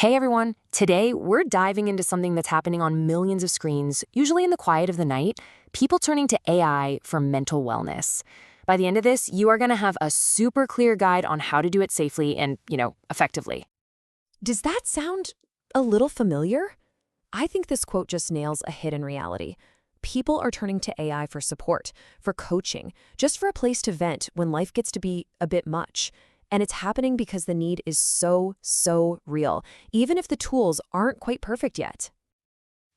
Hey everyone! Today, we're diving into something that's happening on millions of screens, usually in the quiet of the night, people turning to AI for mental wellness. By the end of this, you are going to have a super clear guide on how to do it safely and, effectively. Does that sound a little familiar? I think this quote just nails a hidden reality. People are turning to AI for support, for coaching, just for a place to vent when life gets to be a bit much. And it's happening because the need is so real, even if the tools aren't quite perfect yet.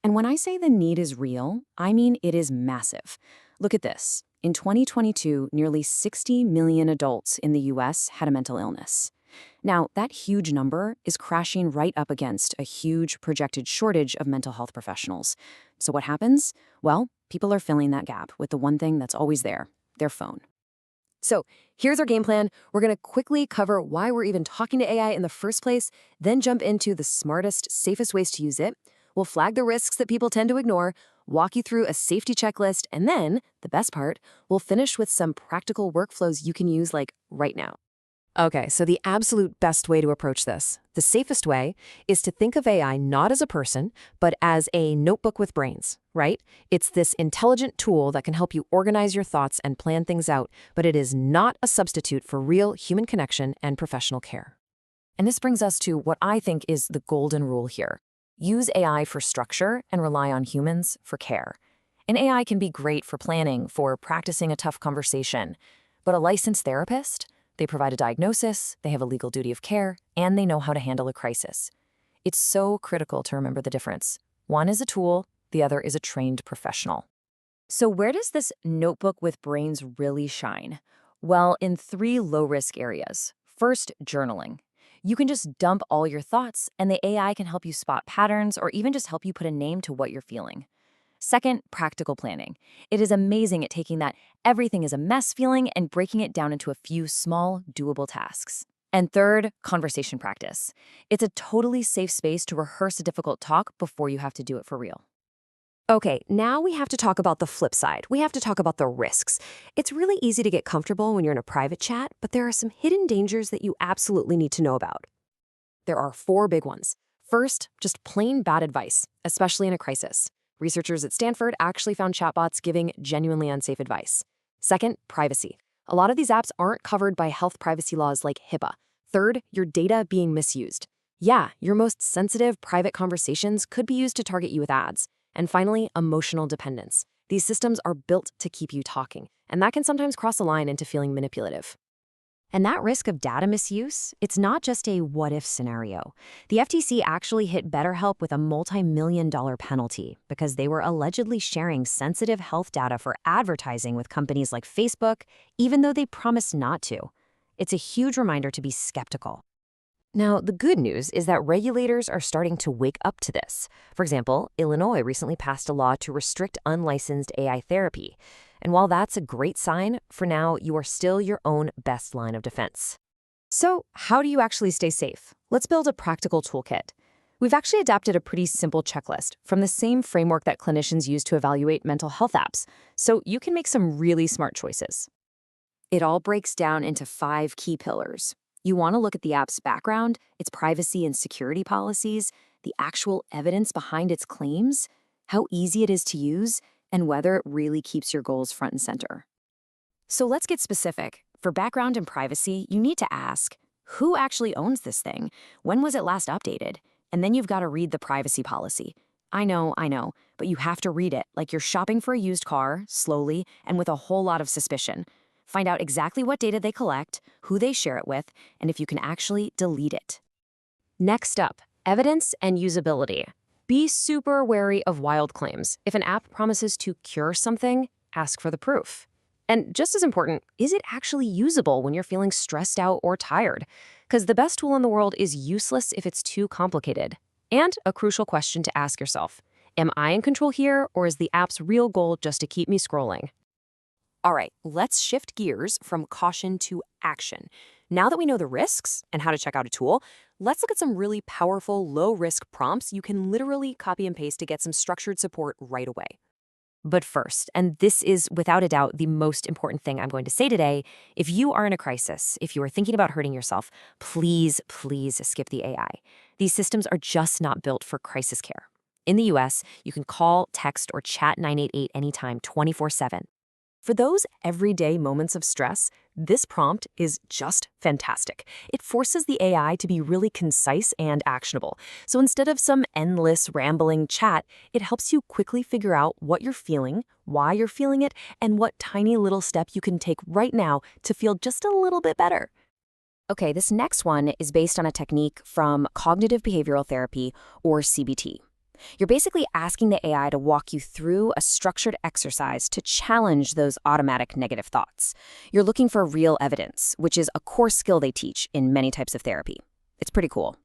And when I say the need is real, I mean it is massive. Look at this. In 2022, nearly 60 million adults in the US had a mental illness. Now, that huge number is crashing right up against a huge projected shortage of mental health professionals. So what happens? Well, people are filling that gap with the one thing that's always there, their phone. So here's our game plan. We're going to quickly cover why we're even talking to AI in the first place, then jump into the smartest, safest ways to use it. We'll flag the risks that people tend to ignore, walk you through a safety checklist, and then, the best part, we'll finish with some practical workflows you can use right now. Okay, so the absolute best way to approach this, the safest way, is to think of AI not as a person, but as a notebook with brains, right? It's this intelligent tool that can help you organize your thoughts and plan things out, but it is not a substitute for real human connection and professional care. And this brings us to what I think is the golden rule here. Use AI for structure and rely on humans for care. An AI can be great for planning, for practicing a tough conversation, but a licensed therapist? They provide a diagnosis, they have a legal duty of care, and they know how to handle a crisis. It's so critical to remember the difference. One is a tool, the other is a trained professional. So where does this notebook with brains really shine? Well, in 3 low-risk areas. First, journaling. You can just dump all your thoughts, and the AI can help you spot patterns or even just help you put a name to what you're feeling. Second, practical planning. It is amazing at taking that everything is a mess feeling and breaking it down into a few small, doable tasks. And third, conversation practice. It's a totally safe space to rehearse a difficult talk before you have to do it for real. Okay, now we have to talk about the flip side. We have to talk about the risks. It's really easy to get comfortable when you're in a private chat, but there are some hidden dangers that you absolutely need to know about. There are 4 big ones. First, just plain bad advice, especially in a crisis. Researchers at Stanford actually found chatbots giving genuinely unsafe advice. Second, privacy. A lot of these apps aren't covered by health privacy laws like HIPAA. Third, your data being misused. Yeah, your most sensitive private conversations could be used to target you with ads. And finally, emotional dependence. These systems are built to keep you talking, and that can sometimes cross a line into feeling manipulative. And that risk of data misuse, it's not just a what-if scenario. The FTC actually hit BetterHelp with a multi-million-dollar penalty because they were allegedly sharing sensitive health data for advertising with companies like Facebook, even though they promised not to. It's a huge reminder to be skeptical. Now, the good news is that regulators are starting to wake up to this. For example, Illinois recently passed a law to restrict unlicensed AI therapy. And while that's a great sign, for now, you are still your own best line of defense. So, how do you actually stay safe? Let's build a practical toolkit. We've actually adapted a pretty simple checklist from the same framework that clinicians use to evaluate mental health apps, so you can make some really smart choices. It all breaks down into 5 key pillars. You want to look at the app's background, its privacy and security policies, the actual evidence behind its claims, how easy it is to use, and whether it really keeps your goals front and center. So let's get specific. For background and privacy, you need to ask, who actually owns this thing? When was it last updated? And then you've got to read the privacy policy. I know, but you have to read it like you're shopping for a used car, slowly, and with a whole lot of suspicion. Find out exactly what data they collect, who they share it with, and if you can actually delete it. Next up, evidence and usability. Be super wary of wild claims. If an app promises to cure something, ask for the proof. And just as important, is it actually usable when you're feeling stressed out or tired? Because the best tool in the world is useless if it's too complicated. And a crucial question to ask yourself, am I in control here, or is the app's real goal just to keep me scrolling? All right, let's shift gears from caution to action. Now that we know the risks and how to check out a tool, let's look at some really powerful, low-risk prompts you can literally copy and paste to get some structured support right away. But first, and this is without a doubt the most important thing I'm going to say today, if you are in a crisis, if you are thinking about hurting yourself, please skip the AI. These systems are just not built for crisis care. In the US, you can call, text, or chat 988 anytime, 24/7. For those everyday moments of stress, this prompt is just fantastic. It forces the AI to be really concise and actionable. So instead of some endless, rambling chat, it helps you quickly figure out what you're feeling, why you're feeling it, and what tiny little step you can take right now to feel just a little bit better. Okay, this next one is based on a technique from cognitive behavioral therapy, or CBT. You're basically asking the AI to walk you through a structured exercise to challenge those automatic negative thoughts. You're looking for real evidence, which is a core skill they teach in many types of therapy. It's pretty cool.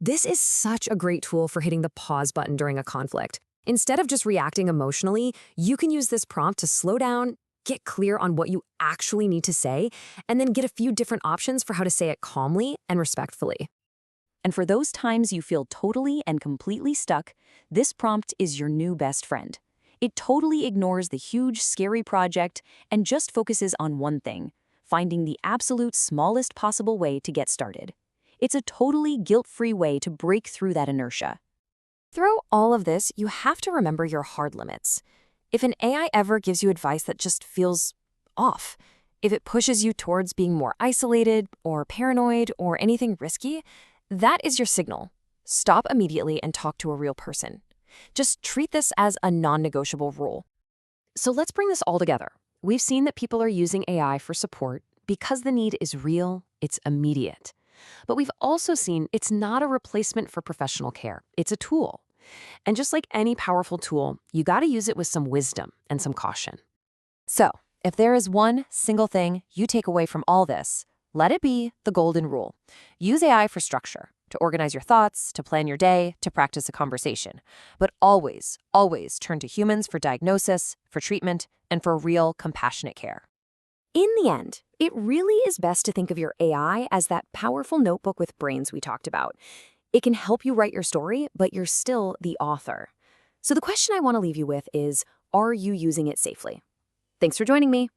This is such a great tool for hitting the pause button during a conflict. Instead of just reacting emotionally, you can use this prompt to slow down, get clear on what you actually need to say, and then get a few different options for how to say it calmly and respectfully. And for those times you feel totally and completely stuck, this prompt is your new best friend. It totally ignores the huge, scary project and just focuses on one thing: finding the absolute smallest possible way to get started. It's a totally guilt-free way to break through that inertia. Through all of this, you have to remember your hard limits. If an AI ever gives you advice that just feels off, if it pushes you towards being more isolated or paranoid or anything risky, that is your signal. Stop immediately and talk to a real person. Just treat this as a non-negotiable rule. So let's bring this all together. We've seen that people are using AI for support because the need is real, it's immediate. But we've also seen it's not a replacement for professional care. It's a tool. And just like any powerful tool, you got to use it with some wisdom and some caution. So, if there is one single thing you take away from all this, let it be the golden rule. Use AI for structure, to organize your thoughts, to plan your day, to practice a conversation. But always, always turn to humans for diagnosis, for treatment, and for real, compassionate care. In the end, it really is best to think of your AI as that powerful notebook with brains we talked about. It can help you write your story, but you're still the author. So the question I want to leave you with is, are you using it safely? Thanks for joining me.